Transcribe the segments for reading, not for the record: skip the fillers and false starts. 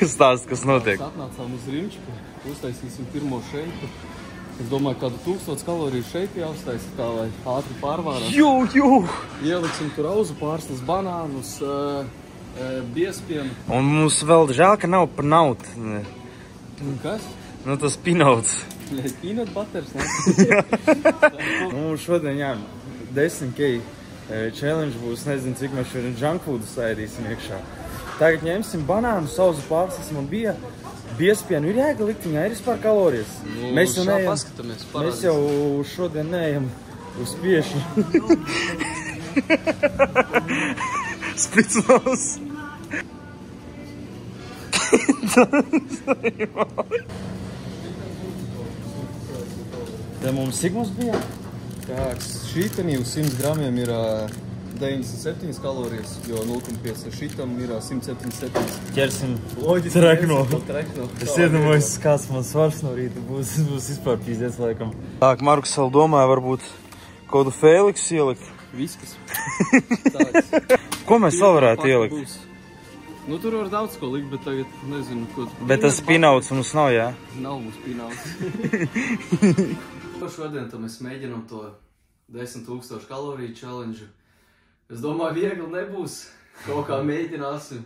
Stāst, kas notiek. Mēs atnācām uz Rimčiku, uztaisīsim pirmo šeiku. Es domāju, kādu 1000 kaloriju šeiku jāuztaisa tā, lai ātri pārvārās. Ieliksim tur auzu pārslas, banānus, biespienu. Un mums vēl žēl, ka nav par naudu. Kas? Nu, tas pinauts. Peanut butters, ne? Mums šodien, 10K challenge būs, nezinu, cik mēs šodien junk foodu sēdīsim iekšā. Tagad ņemsim banānu, sauzu pārslas, man bija biespienu. Ir jēga liktiņā, ir vispār kalorijas. Mēs jau neejam, mēs jau šodien neejam uz piešu. Spicnos. Te mums cik mums bija? Tāks, šītenī uz 100 gramiem ir 97 kalorijas, jo 0,5 šitam ir 177. Ķersim Loģiski. trekno. Trekno. Es iedomājos, kāds man svars no rīta būs vispār pīzdēts laikam. Tā, Markus vēl domāja, varbūt kādu Fēliksu ielikt. Viskas. Ko mēs vēl varētu ielikt? Būs. Nu, tur var daudz ko likt, bet tagad nezinu, ko... Bet tas pinauts mums nav, jā? Nav mums pinauts. Šodien mēs mēģinām to 10,000 kaloriju challenge. Es domāju, viegli nebūs. Kaut kā mēģināsim.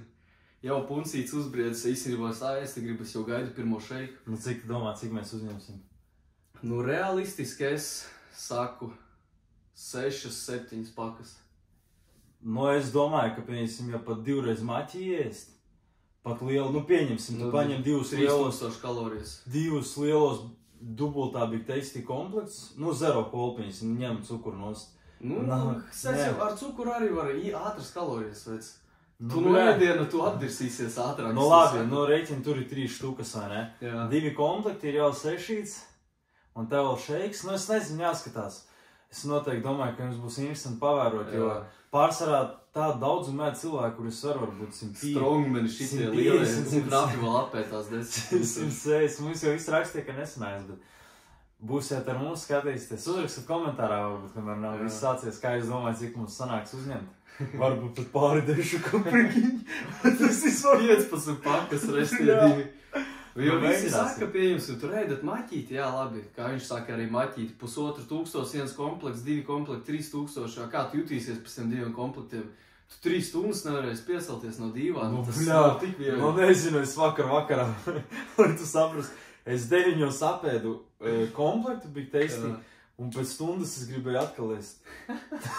Jau puncīts uzbriedis, īstenībā es gribas jau gaidu pirmo šeiku. Nu, cik tu domā, cik mēs uzņemsim? Nu, realistiski es saku 6-7 pakas. Nu, es domāju, ka pieņemsim jau pat 2 reiz maķi iest. Pat lielu, nu pieņemsim, tu paņem 2 lielos... 3000 kalorijas. 2 lielos dubultā big tasty komplekts. Nu, 0 kolpiņas, ņem cukuru nost. Nu, ar cukuru arī var ātras kalorijas, veic. Tu Nu, no ēdienu, tu atdirsīsies ātrāk. Nu, labi, nu, reiķini tur ir 3 štukas, vai ne? Jā. 2 komplekti ir jau 6, un tev vēl šeiks. Nu, es nezinu, jāskatās. Es noteikti domāju, ka jums būs interesanti pavērot, jo pārsvarā tādu daudzumu mēd cilvēku, kurus var varbūt 150. Strongmeni šitie lielie, un knapi vēl apētās 10. 160, mums jau viss rakstīja, ka nesanājas, bet būsiet ar mums skatīsties. Uzrakstat komentārā, varbūt, kamēr nav viss sācies, kā jūs domājat, cik mums sanāks uzņemt. Varbūt pat pāri dešu kupriņi. Tas ir 15 pakas, resti 2. Jo visi saka, pieņemsim, tur ēdat maķīti, jā, labi. Kā viņš saka arī maķīti, 1500, 1 komplekts, 2 komplekti, 3000. Kā tu jutīsies pēc tiem 2 komplektiem? Tu 3 stundas nevarēsi piecelties no dīvāna. Nu, tik viegli. Nu, nezinu, es vakarā, lai tu saprast, es 9 apēdu komplektu big tasty, un pēc stundas es gribēju atkal ēst.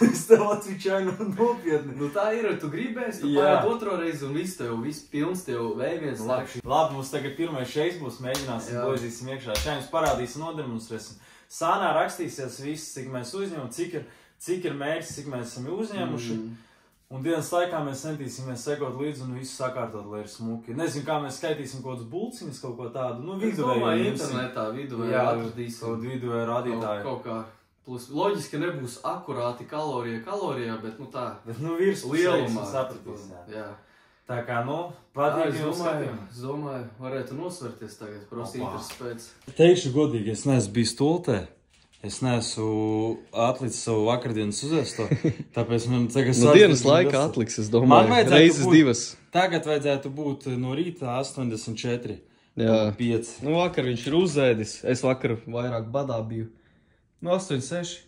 Es tev atvičāju nopietni. Nu tā ir, tu gribēsi, tu pārēt otro reizi un viss tev, viss pilns tev vējviens laiks. Labi, mums tagad pirmais šeiks būs, mēģināsim, ložīsim iekšā. Šeit jums parādīsim, nodemonstrēsim. Sānā rakstīsies viss, cik mēs uzņemam, cik ir mērķis, cik mēs esam uzņēmuši. Un dienas laikā mēs centīsimies sekot līdzi un visu sakārtot, lai ir smuki. Nezinu, kā mēs skaitīsim kaut kādus bulciņus, kaut ko tādu. Nu, viduvēju. Es domāju, internetā viduvēju atradīsim. Kaut viduvēju rādītāju. Kaut kā. Plus, loģiski nebūs akurāti kalorijā, bet nu tā. Bet nu virs lielumā. Sapratīs, jā. Tā kā, nu, patīk jums skatījumi. Es domāju, varētu nosverties tagad, prosītars pēc. Teikšu godīgi, es neesmu bijis tultē. Es neesmu atlicis savu vakardienas uzēsto, tāpēc man tagad... No dienas laika atliks, es domāju, reizes 2. Tagad vajadzētu būt no rīta 84. Jā. 5. Nu, vakar viņš ir uzēdis, es vakar vairāk badā biju. Nu, 86.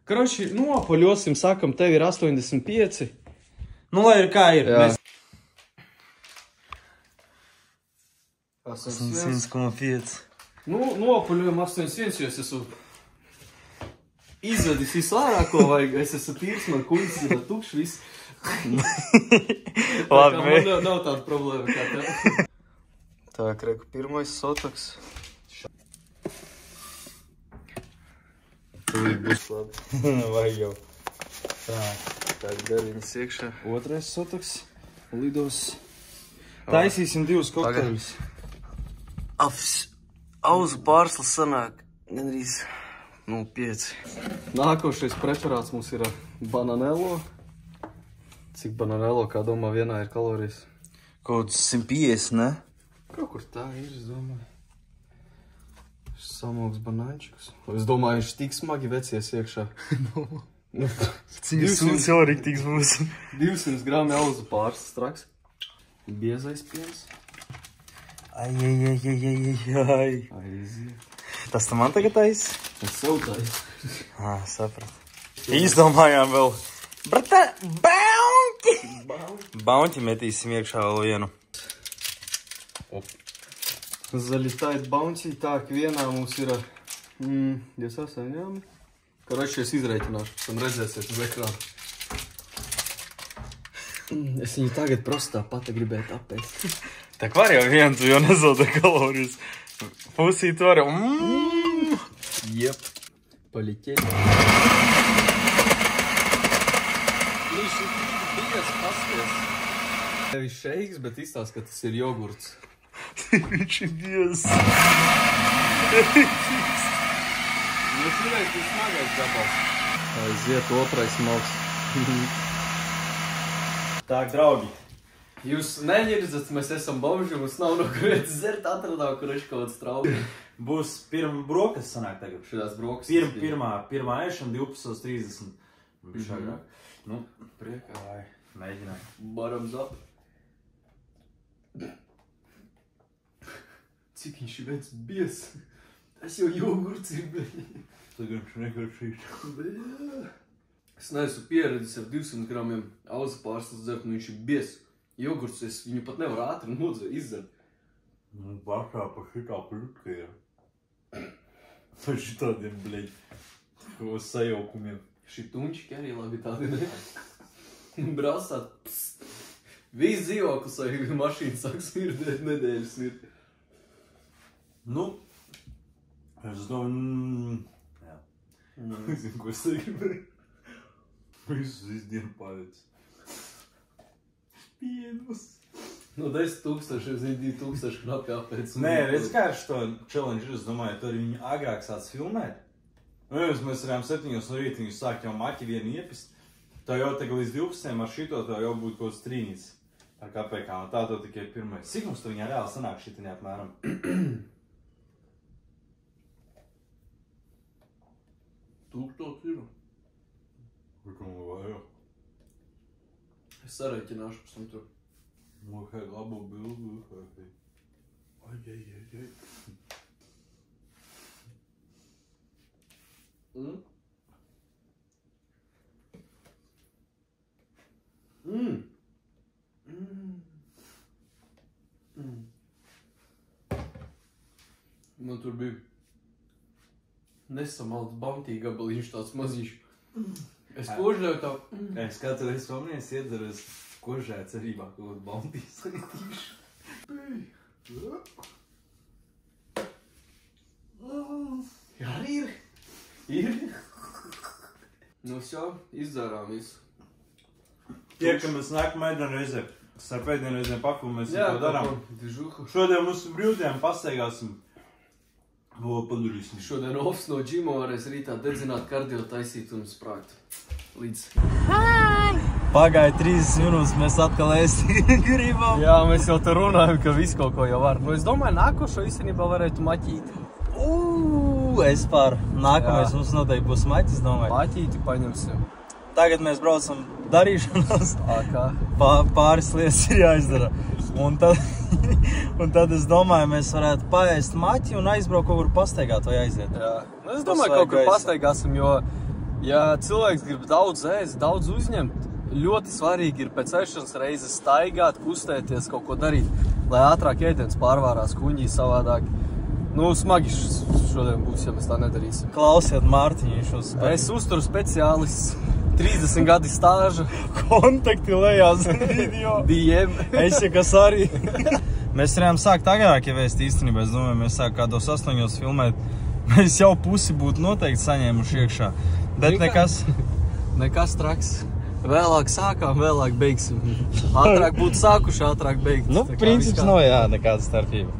Kroči, nopaļosim, sakam, tev ir 85. Nu, lai ir kā ir. Jā. 1,5. Nu, nopaļojam 81, jo es esmu... Izvedis visu ārā, ko vajag. Es esmu tīrs, man kuļas ir tukšs, viss. Labi, man nav tāda problēma kā tev. Tā, kreku, pirmais sotoks. Tur būs labi. Vajag jau. Tā, gariņas iekšā. Otrais sotoks. Lidos. Taisīsim 2 kokteļus. Auzu pārslas sanāk. Gandrīz. Nu, 5. Nākošais preparāts mums ir bananello. Cik bananello, kā domā, vienā ir kalorijas? Kaut 150, ne? Kaut kur tā ir, es domāju. Samauks banāņčikus. Es domāju, viņš tik smagi vecies iekšā. Cik sūds jau riktīgs būs. 200 grami auzu pārslas traks. Biezais piens. Ai. Tas tam man tagad taisa? Es savu taisu. Sapratu. Izdomājām vēl. Brata, bounty! Bounty metīsim iekšā vēl vienu. Залетает bounty, так, vienā mums ir 28 jāmi. Короче, es izreitināšu, un redzēsiet uz ekrānu. Es viņu tagad prostā pati gribētu apēst. Tak var jau vienu, tu jau nezauda kalorijas. Pusīt var jau. Jep. Полетели. Viņš ir bijis pasties. Tevis šeiks, bet izstāst, ka tas ir jogurts. Viņš ir bijis. Nu, šureiz bija smagais gabals. Aiziet otrais malks. Tā, draugi. Jūs neņirdzat, mēs esam bomži, mums nav no kurietas zert atradām, kur ir kaut kāds trauki. Būs pirma brokas sanāk tagad. Šitās brokas. Pirmā ēšana 12:30. Bišķi agrāk. Nu, priekā. Vai, mēģinām. Bottoms up. Cik viņš ir viens bies. Tas jau jogurts ir, bet... Tagad viņš negaršīs. Es neesmu pieredzis ar 200 gramiem auza pārslas dzert, un viņš ir bies. Jogurts, es viņu pat nevaru ātri izdzert. Nu, pašā pa šitā plitka ir. Pa šitādiem, bleļ, sajaukumiem. Šitunčiki arī labi tādi, ne? Braucāt, pst. Viss dzīvoklis vai mašīna sāk smirdēt, nedēļas smirt. Nu, es domāju, jā. Es zinu, ko es gribēju. Visus izdienu paliec. Pienus. No 10,000, es zinu 2,000 knapi apēc. Nē, redz kā ar šo challenge, es domāju, tu arī viņu agrāk sāc filmēt. Mēs varējām 7 no rīta viņu sākt jau maķi vienu iepist. Tā jau tagad līdz 12 ar šito tā jau būtu kaut kāds trīnīts. Ar kapekām, un tā to tikai pirmais. Cik mums tu viņā reāli sanāk šitiņā apmēram? Tūkstoši ir. Kam vajag? Es sareiķināšu pēc tam tur. Vai labu bildu, vai? Ai. Man tur bija nesamalts bounty gabaliņš tāds maziņš. Es kožļauju tā... Es katru reizi pamanies iedzeros kožē cerībā, ka būtu bounty saitīšu. Jā, ir. Ir. Nu, jau, izdzērām visu. Tiekamies nākamā ēdienu reizē. Starp ēdienu reizēm pakulmēsim, ko darām. Dižuhu. Šodien mums brīvdienu pastaigāsim. Vēl padarīsim. Šodien ofs no džimo varēs rītā dedzināt kardio taisīt un sprākt. Līdz. Hi! Pagāja 30 minūtes, mēs atkal ēst gribam. Jā, mēs jau te runājam, ka visu kaut ko jau var. Nu, es domāju, nākošo īstenībā varētu maķīt. Es par nākamais mums noteikti būs maķis, domāju. Maķīti paņemsim. Tagad mēs braucam darīšanās. Kā? Pāris lietas ir jāizdara. Un tad es domāju, mēs varētu paēst maķi un aizbraukt kaut kur pastaigāt vai aiziet. Jā. Nu, es domāju, kaut kur pastaigāsim, jo, ja cilvēks grib daudz ēst, daudz uzņemt, ļoti svarīgi ir pēc ēšanas reizes staigāt, kustēties, kaut ko darīt, lai ātrāk ēdiens pārvārās kuņģī savādāk. Nu, smagi šodien būs, ja mēs tā nedarīsim. Klausiet Mārtiņu šos. Es uzturu speciālists, 30 gadi stāža. Kontakti lejās video. DM. Es jau kas arī. Mēs varējām sākt agrāk, ja vēst īstenībā. Es domāju, mēs sāk kādos 8 filmēt. Mēs jau pusi būtu noteikti saņēmuši iekšā. Bet nekas. Nekas traks. Vēlāk sākām, vēlāk beigsim. Ātrāk būtu sākuši, ātrāk beigt. Nu, princips nav, jā, nekāda starpība.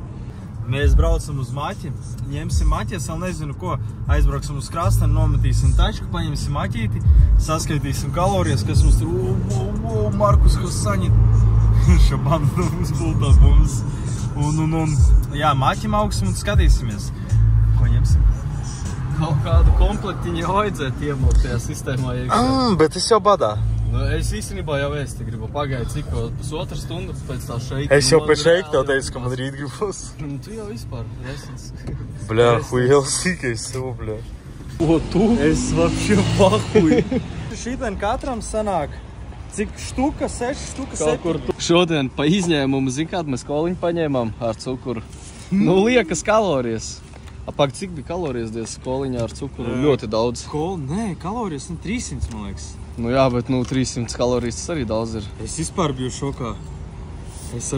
Mēs braucam uz maķi, ņemsim maķi, es vēl nezinu ko, aizbrauksim uz krasteni, nometīsim tačku, paņemsim maķīti, saskaitīsim kalorijas, kas mums tur, Markus, kas saņit, šabandu mums bultās mums, un, jā, maķim augsim un skatīsimies, ko ņemsim. Kaut kādu komplektiņu vajadzētu iemūt tajā sistēmā iekšā. Bet es jau badā. Nu, es īstenībā jau te gribu pagaidīt, cik vēl pusotru stundu pēc tā šeika. Es jau pēc šeika tev teicu, ka man rīt gribos. Tu jau vispār nesins. Bļā, hujelsikais savu, bļā. O, tu? Es vapši pahuj. Šitien katram sanāk, cik štuka, 6 štuka, 7. Šodien pa izņēmumu, zin kādu mēs koliņu paņēmām ar cukuru. Nu, liekas kalorijas. Apāk, cik bija kalorijas dies koliņā ar cukuru? Ļoti daudz. Nē, kalorijas 300, man liekas. Nu jā, bet 300 kalorijas tas arī daudz ir. Es vispār biju šokā. Es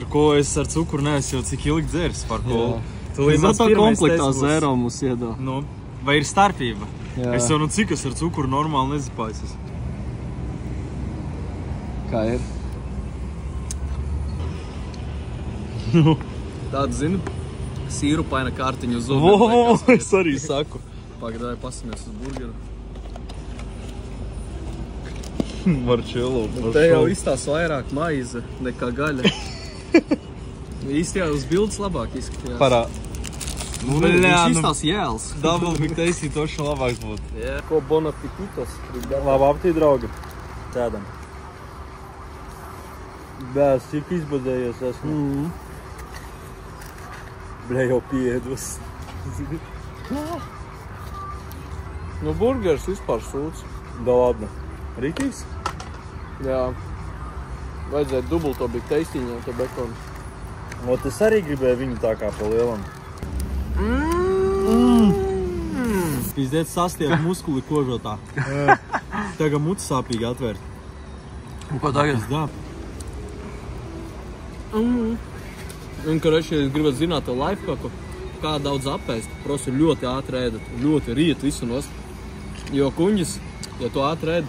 ar cukuru neesmu jau cik ilgi dzēris par kolu. Zato komplektā zēro mums iedā. Nu, vai ir starpība? Jā. Es jau cik es ar cukuru normāli nezapājas. Kā ir? Tāda, zinu, sīrupaina kārtiņu uz zobiem. Es arī saku. Pagādāju pasamies uz burgeru. Marčelo. Te jau izstās vairāk maize nekā gaļa. Īsti jau uz bildes labāk izskatījās. Parā. Viņš izstās jēls. Double Big Tasty toši labāks būtu. Jā. Ko bon apetitos. Labi aptī, draugi. Tādam. Bēs, cik izbadējies esmu. Bļā, jau pieēdos. Nu, burgers vispār sūds. Da ladna. Rītīgs? Jā. Vajadzētu dubulto Big Tastyņu un to bekonu. Ot, es arī gribēju viņu tā kā pa lielam. Pīzdēt sastiep muskuli kožotā. Tagad muti sāpīgi atvērt. Un ko tagad? Pīzdā. Un, karoči, ja gribat zināt to lifehacku, kā daudz apēst, prosi ļoti ātri ēdat, ļoti riet visu nost. Jo kuņģis, ja to ātri ēd,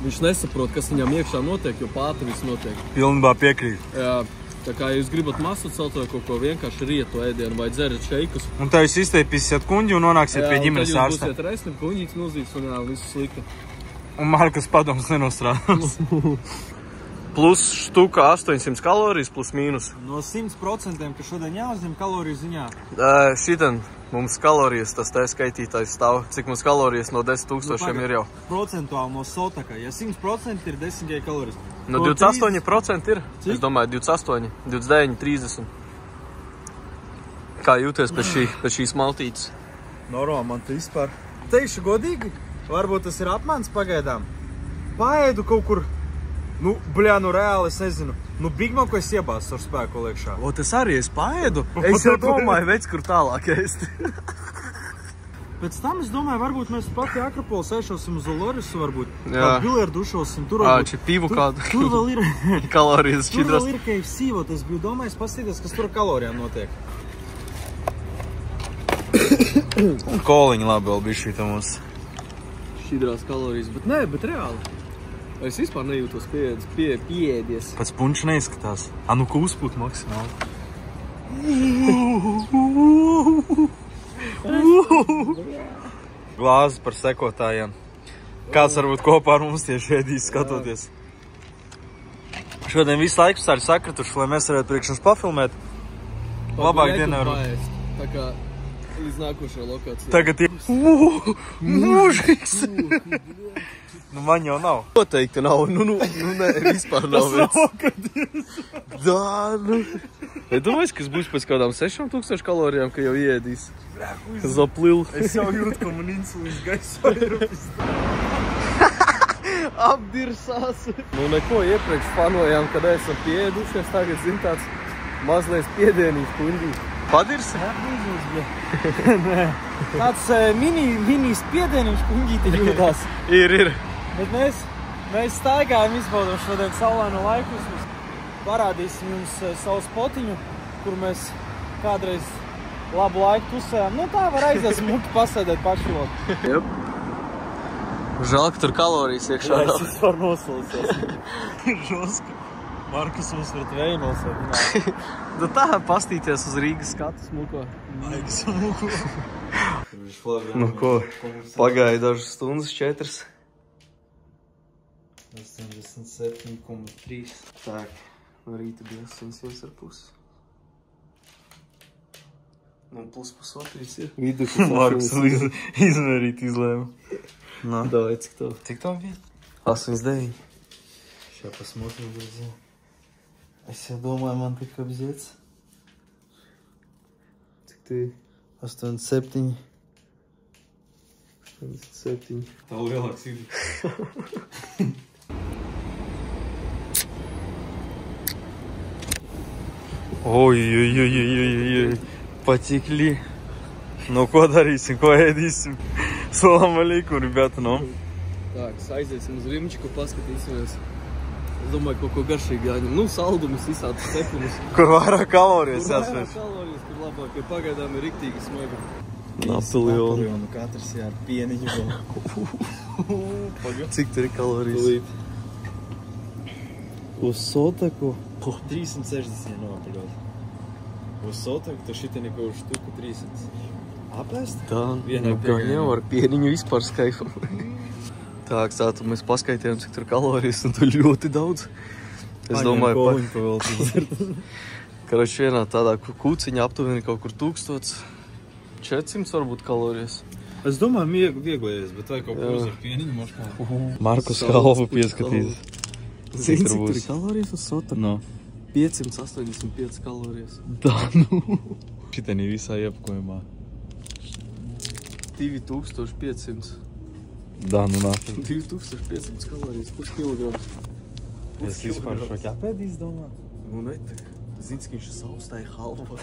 viņš nesaprot, kas viņam iekšā notiek, jo pāti viss notiek. Pilnībā piekrīt. Jā, tā kā jūs gribat masu celt vai kaut ko vienkārši rietu ēdienu vai dzerat šeikus. Un tā jūs izteipīsiet kuņģi un nonāksiet pie ģimenes ārsta. Jā, un tad jūs būsiet resni, kuņģīgs milzīgs un jā, visu slikti. Un Markus padoms nenostrādās. Plus štuka 800 kalorijas, plus mīnus. No 100%, ka šodien jāuzņem kaloriju ziņā. Šitan mums kalorijas, tas te skaitītājs stāv. Cik mums kalorijas no 10 000 ir jau? Procentuāli no sotaka. Ja 100% ir 10 kalorijas. No 28% ir. Cik? Es domāju, 28, 29, 30. Kā jūties pēc šīs maltītes? Normāli, man te vispār. Teikšu godīgi, varbūt tas ir apmāns pagaidām. Paēdu kaut kur. Nu, bļā, nu reāli, es nezinu. Nu, Big Macu es iebāzu ar spēku liekšā. O, tas arī es paēdu. Es jau domāju, veids, kur tālāk ēst. Pēc tam es domāju, varbūt mēs pati Akropolu sēšosim uz Olorisu, varbūt. Jā. Kādu bilerdu ušosim. Tur varbūt. Pivu kādu. Tur vēl ir. Kalorijas Tur šķidras. vēl ir KFC, vot es biju domājis pastīties, kas tur ar kalorijām notiek. Koliņi labi vēl bija šī tam mums. Šķidrās kalorijas, bet nē, bet reāli. Es vispār nejūtos pieēdies. Pēc punča neizskatās. Nu, ka uzpūt maksimāli. Glāzi par sekotājiem. Kāds varbūt kopā ar mums tieši ēdīs skatoties. Šodien visu laiku arī sakrituši, lai mēs varētu priekš jums pafilmēt. Labāk dienā varam. Tā kā līdz nākošajā lokācijā. Tagad ir mūžīgs. Nu, man jau nav. Noteikti nav. Nu, nē, vispār nav. Tā, nu. Ja domājies, kas būs pēc kādām 6000 kalorijām, ka jau iedīs? Zaplil. Es jau jūtu, ka man insulīns gaisā ir. Apdirsās. Nu, neko iepriekš fanojām, kad esam pieēdušies. Tagad, zin, tāds mazliet piedienīgs kuņģīs. Padirsi? Jā, brīžos bija. Nē. Tāds mini spiedienīgs kuņģīti jūtās. Ir. Bet mēs staigājam, izbaudam šodien saulaino laiku. Parādīsim jums savu spotiņu, kur mēs kādreiz labu laiku tusējām. Nu tā var aizies muki pasēdēt pašilot. Jep. Žēl, ka tur kalorijas iekšā. Jā, es vispār nosalsies. Žoska. Markus mums varat vēju nosēt. Nu tā, pastīties uz Rīgas skatu smuko. Aigas smuko. Nu ko, pagāja dažas stundas, 4. 87,3. Tak, no rīta bija 8,5. Nu, plus pusotris ir. Vidus Markus izmērīt izlēma. Davai, cik to? Cik to bija? 8,9. Сейчас посмотрим, друзья. Я думаю, man tik apziets. Cik tie? 87. 7. Tā lielāks ir. Ой-ой-ой-ой-ой-ой. Потекли. Ну, ko darīsim, ko ēdīsim? Salam alaikum, rебята, nu. Tā, aiziesim uz Rimčiku, paskatīsimies. Es domāju, kaut ko garšīgi jāņem. Nu, saldumus, visādus cepumus. Kur vairāk kalorijas jāsvērš. Vairāk kalorijas, kur labāk, jo pagaidām ir riktīgi smagi. Napoleonu. Katrs jā, ar pieniņu vēl. Cik tur ir kalorijas? Uz sotaku? 360 nopaļot. Uz sotaku, tad šitie neko uz štuku 300. Apēst? Tā, Vienā nu gan jau ar pieniņu vispār skaifam. Tā, tu mēs paskaitījām, cik tur kalorijas, un tur ļoti daudz. Es domāju, karoči vienā tādā kūciņā aptuveni kaut kur 1400 varbūt kalorijas. Es domāju, vieglējies, bet vai kaut ko uz ar pieniņu moškā? Markus Kalvu pieskatīs. Zini, cik tur ir kalorijas uz sotaku? No. 585 kalorijas. Tā, nu. Šitien ir visā iepakojumā. 2500. Da, nu nāc. 2500 kalorijas, puskilograms. Es vispār šo ķapēdīs domāju. Nu, ne, zini, ka viņš ir saustāja halva.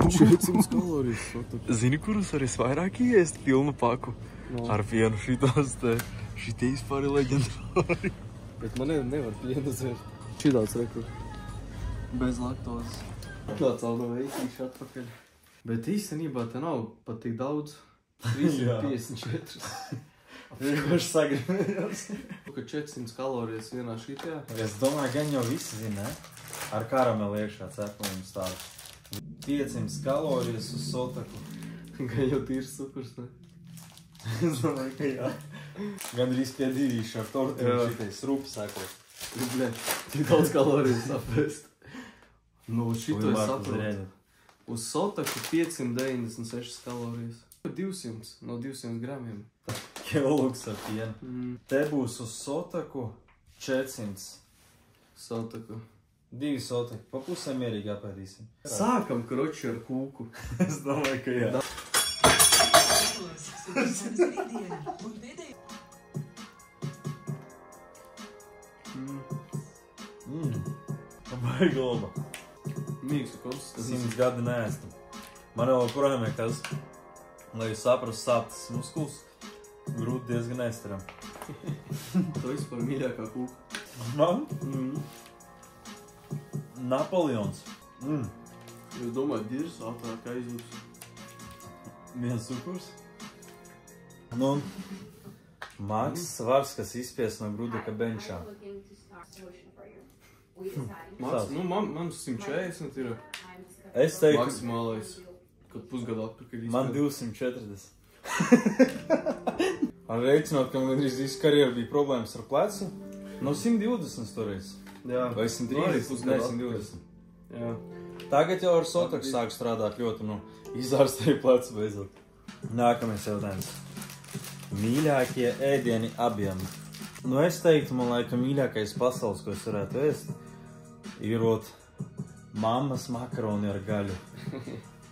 400 kalorijas. Zini, kurus var es vairāk iest pilnu paku? No. Ar pienu šitos te. Šitie vispār ir leģendāri. Bet man nevar pienu dzert. Šitāds rekur. Bez laktozes. Tāds vēl no veitīši atpakaļ. Bet īstenībā te nav pat tik daudz. 354. Vienkārši sagribējās. Ka 400 kalorijas vienā šitajā. Es domāju, gan jau visi zina, ne? Ar karameli iekšā cepumiem stāv. 500 kalorijas uz sotaku. Gan jau tīrs cukurs, ne? Es domāju, ka jā. Gandrīz pie divīšu ar tortiņu šitais rupi sekot. Bļē, tik daudz kalorijas apēst. Nu, šito es saprotu. Uz sotaku 596 kalorijas. 200, no 200 gramiem. Kilogs ar pienu. Te būs uz sotaku 400. Sotaku. 2 sotaki. Pa pusē mierīgi apēdīsim. Sākam kroči ar kūku. Es domāju, ka jā. Baigi laba. Mīkstu konsistenci. 100 gadi neēstam. Man vēl projām ir kas, lai jūs saprastu sāp tas muskuls, grūti diezgan ēstaram. To vispār mīļākā kūka. Man? Napoleons. Es domāju, dirs ātrāk aizūs. Viens cukurs. Nu, mags svars, kas izspies no grudeka benčā. Man 140 ir Es teiktu, maksimālais, kad pusgadu atpakaļ izspies. man 240. Ar reicinot, ka man gandrīz visu karjeru bija problēmas ar plecu, no 120 toreiz. Jā. Vai 130, ne 120. Jā. Tagad jau ar sotaku sāku strādāt ļoti, izārstēju plecu beidzot. Nākamais jautājums. Mīļākie ēdieni abiem. Es teiktu, man laikam mīļākais pasaules, ko es varētu ēst, ir mammas makaroni ar gaļu.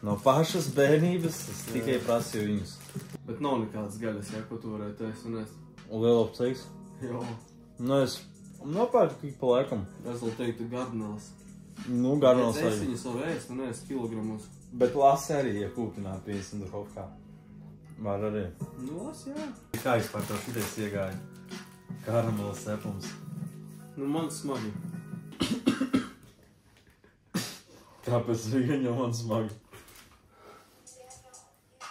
No pašas bērnības es tikai prasīju viņus. Bet nav nekādas gaļas, jā, ko tu varētu ēst un ēst. Lielopceiks? Jā. Es nopērku tik pa laikam. Es vēl teiktu garneles. Garneles Es arī. viņus var ēst un ēst kilogramos. Bet lasi arī, ja kūpināt 50 duhovkā. Var arī. Lasi, jā. Kā es par to šitais iegāju? Karamelas cepums. Man smagi. Tāpēc arī jau man smagi.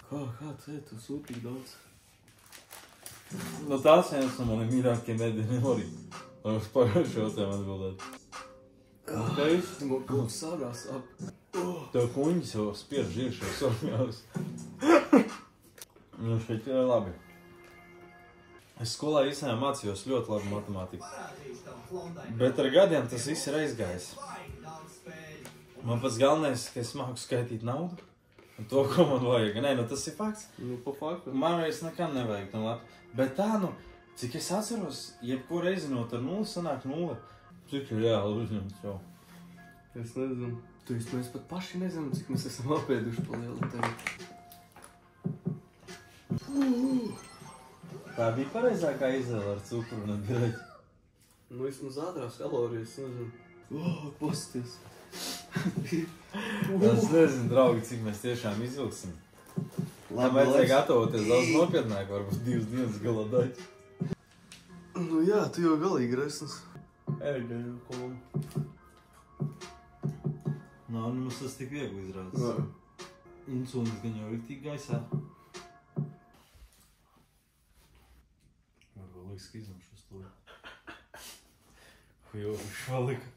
Kā tu tu sūtīgi daudz? Tās viens no maniem mīļākiem ēdieniem arī. Lai uz pagājušo jautājumu atbildēt. Teiks, man kaut sādās ap. Tev kuņģis jau spiež žiršos orņās. Šeit ir labi. Es skolā īstenībā mācījos ļoti labi matemātiku. Bet ar gadiem tas viss ir aizgājis. Man pats galvenais, ka es māku skaitīt naudu. Un to, ko man vajag. Nē, tas ir fakts. Pa faktu. Man vairs nekam nevajag tam labi. Bet tā, Cik es atceros, jebko reizi no ar 0 sanāk 0. Cik ir reāli uzņemts jau? Es nezinu. Mēs pat paši nezinām, cik mēs esam apēduši pa lielu tevi. Tā bija pareizākā izvēle ar cukuru un grēķi. Nu, vismaz ātrās kalorijas, nezinu. Pasties. Es nezinu, draugi, cik mēs tiešām izvilksim. Tam vajadzēja gatavoties daudz nopietnāk, varbūt 2 dienas galādāt. Nu jā, tu jau galīgi resnes. Ēgaļu kolmu. Nav nemaz tas tik viegli izrādās. Insulīns gan jau riktīgi gaisā. Varbūt liekas, ka izmšu stūri. Jau švalika.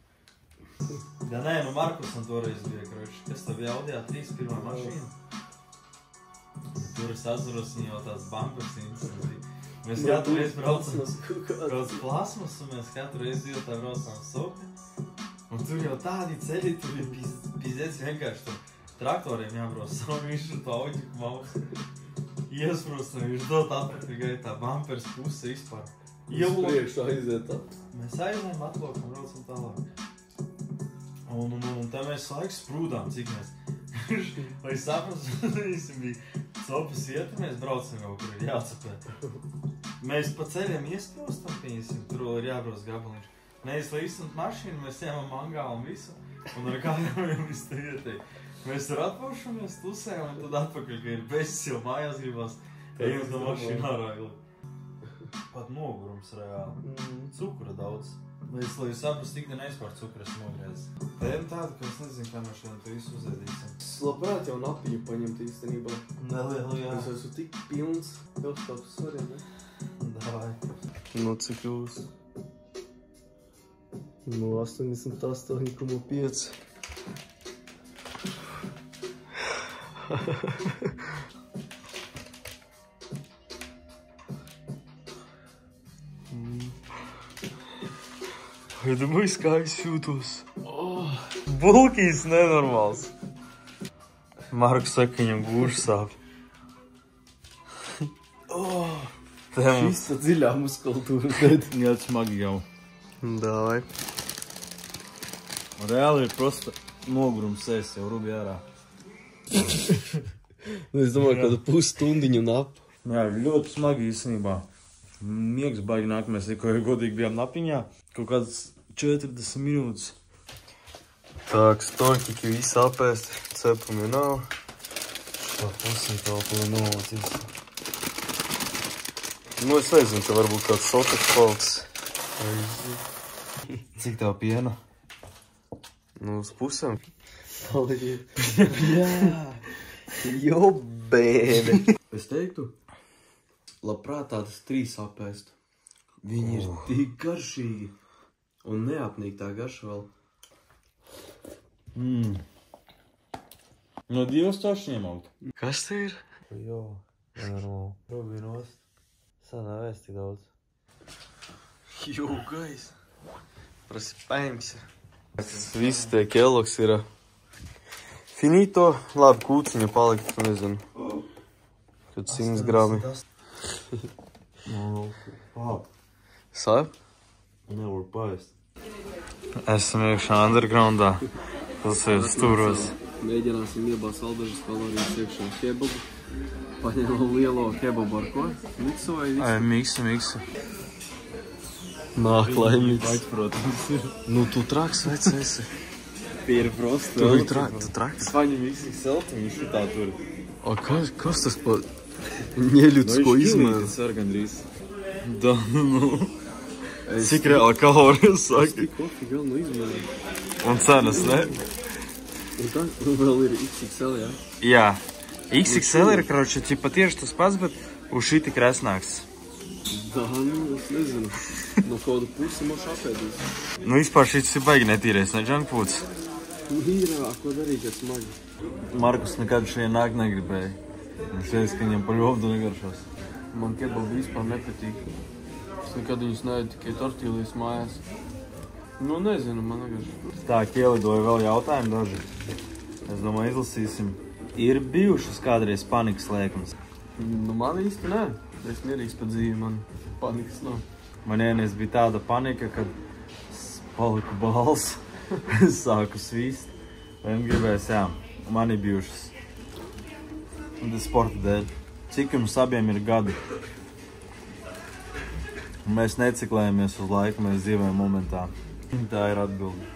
Ja nē, nu Markusam toreiz bija, kroči. Kas tev jaudījā 3 mašīna? Tur es atceros, viņa jau tās bampersīnas bija. Mēs katru reizi braucam plasmas, un mēs katru reizi divatā braucam sokni. Un tur jau tādi ceļi, tur ir pizdēts vienkārši tur traktoriem jābrauc savu, viņš ar to auģiku mausu. Iesprostam, viņš dot atpakaļ gaitā bumpers puse vispār. Uz priekšu aiziet tā. Mēs aizējam atlokam, braucam tālāk. Un tā mēs laiks sprūdām, cik mēs. Lai saprast, visam bija copas iet, mēs braucam jau, kur ir jācepē. Mēs pa ceļiem iesprostam, pieņasim, tur vēl ir jābrauc gabaliņš. Mēs līstam mašīnu, mēs ņemam mangālu un visu, un ar kājām visu te ieteik. Mēs tur atpaušamies, tusējam, un tad atpakaļ, ka ir besis jau mājās gribās, ejam no mašīnu ārā. Pat nogurums reāli. Cukura daudz. Lai jūs saprast, tik ne par cukuru esmu nogriezis. Tēma tāda, ka es nezinu, kā mēs šodien to visu uzēdīsim. Es labprāt jau napiņu paņemt īstenībā. Nelielu, jā. Es esmu tik pilns. Tev tāds svarīgi, ne? Davai. Nu, cik jūs? Nu, 88,5. Iedomājies, kā es jūtos. Bulkīs nenormāls. Marks saka, viņam gūžs sāp. Šis tā dziļā muskultūra. Jā, smagi jau. Davai. Reāli ir prosta nogurums sēs jau rubi ārā. Es domāju, kādu pusstundiņu un ap. Jā, ļoti smagi īstenībā. Miegs baigi nāk, mēs tikko godīgi bijām napiņā. Kaut kādas 40 minūtes. Так, стойки вisi apēst, cepumi nav. Šitā pusi kaut ko novacīs. Nu, es nezinu, ka varbūt kāds sotaks paliks. Cik tev piena? Nu, uz pusēm. Jā, jobēne. Es teiktu, labprāt tādas 3 apēstu. Viņi ir tik garšīgi. Un neapnīk tā garša vēl. No 2 tašņiem aut. Kas te ir? Jo, nenormāli. Rubī nost. Sanā vēst tik daudz. Jo, gais. Prasipēngs. Visi tie Kellogs ir finito. Labi, kūciņa palikt, nezinu. Kad 100 grami. Sāp? Nevar paēst. Esam iekšā undergroundā. Tas ir stūros. Mēģināsim iebāzt vēl dažas kalorijas iekšā kebabu. Paņemam lielo kebabu ar ko? Miksu vai visu? Miksu. Nāk, lai miks. Vaids, protams, ir. Nu, tu traks, vec esi. Tie ir prosti. Tu traks. Es paņem visi selti, viņš šitā tur. A, kas tas pa neļudsko izmēru? Tas var gandrīz. Da, nu. Cik reāli kalorijas saka? Kofi vēl no izmēru. Un cenas, ne? Un tas vēl ir XXL, jā? Jā. XXL ir, kroči, ķipa tieši tas pats, bet uz šī tik resnāks. Da, nu, es nezinu. No kādu pusi moš apēdīs. Nu, vispār šis ir baigi netīrais, ne junk foods? Nu, ir, ko darīt, kad smagi. Markus nekad šeit nāk negribēja. Viņš reiz, ka viņam pa ļovdu negaršos. Man kebabi vispār nepatīk. Es nekad viņus neēdu tikai tortīlijas mājās. Nu, nezinu, man negaršo. Tā, ielidoja vēl jautājumu daži. Es domāju, izlasīsim. Ir bijušas kādreiz panikas lēkmes? Nu, man īsti nē. Es mierīgs pa dzīvi man. Panikas nav. Man vienreiz bija tāda panika, kad paliku bals, sāku svīst. Vien gribēs, jā, man ir bijušas. Un tas sporta dēļ. Cik jums abiem ir gadi? Mēs neciklējamies uz laiku, mēs dzīvojam momentā. Tā ir atbilde.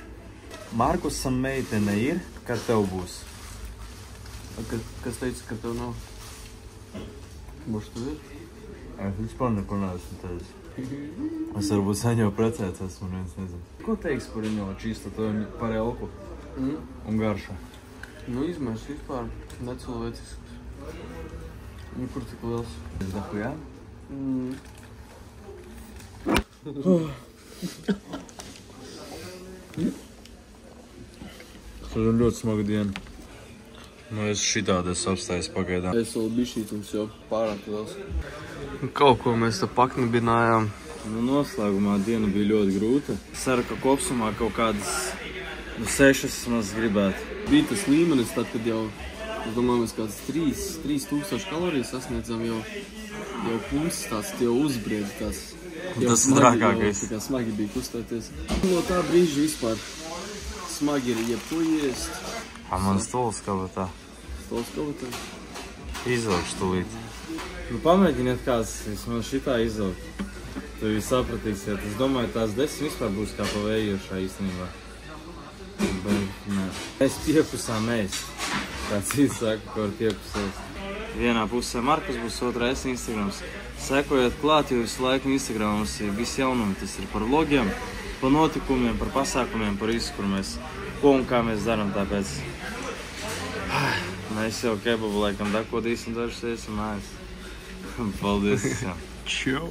Markusam meitene ir, kad tev būs? Kas teica, ka tev nav? Būs tu ir? Es vispār neko neesmu teicis. Es varbūt sen jau precēts esmu, un viens nezinu. Ko teiks par viņu čīsta to par elku un garšu? Nu, izmērs vispār necilvēcisks. Nu, kur tik liels? Es daku, jā? Šodien ļoti smaga diena. Nu, es šitādas apstājas pagaidām. Es vēl bišķītums jau pārāk liels. Kaut ko mēs te paknibinājām. Nu, noslēgumā diena bija ļoti grūta. Ceru, ka kopsumā kaut kādas 6 maz gribētu. Bija tas līmenis tad, kad jau, es domāju, mēs kāds 3000 kalorijas sasniedzam, jau pulsis tāds, jau uzbriedi tās. Tas trakākais. Tā kā smagi bija kustēties. No tā brīža vispār smagi ir jebko iest. Man stols kabatā. Stols kabatā? Izvilkšu tūlīt. Nu, pamēģiniet kāds, vismaz šitā izvilkt. Tu jūs sapratīsiet. Es domāju, tās 10 vispār būs kā pa vējošā īstenībā. Bet, nē. Mēs piekusām ēst. Kā cits saka, ko var piekusēt. Vienā pusē Markus būs, otrā es Instagrams. Sekojiet klāt, jo visu laiku Instagrams ir visi jaunumi. Tas ir par vlogiem, par notikumiem, par pasākumiem, par visu, kur mēs, ko un kā mēs daram, tāpēc mēs jau kebabu laikam dakodīsim dažas iesim mājās. Paldies. Čau.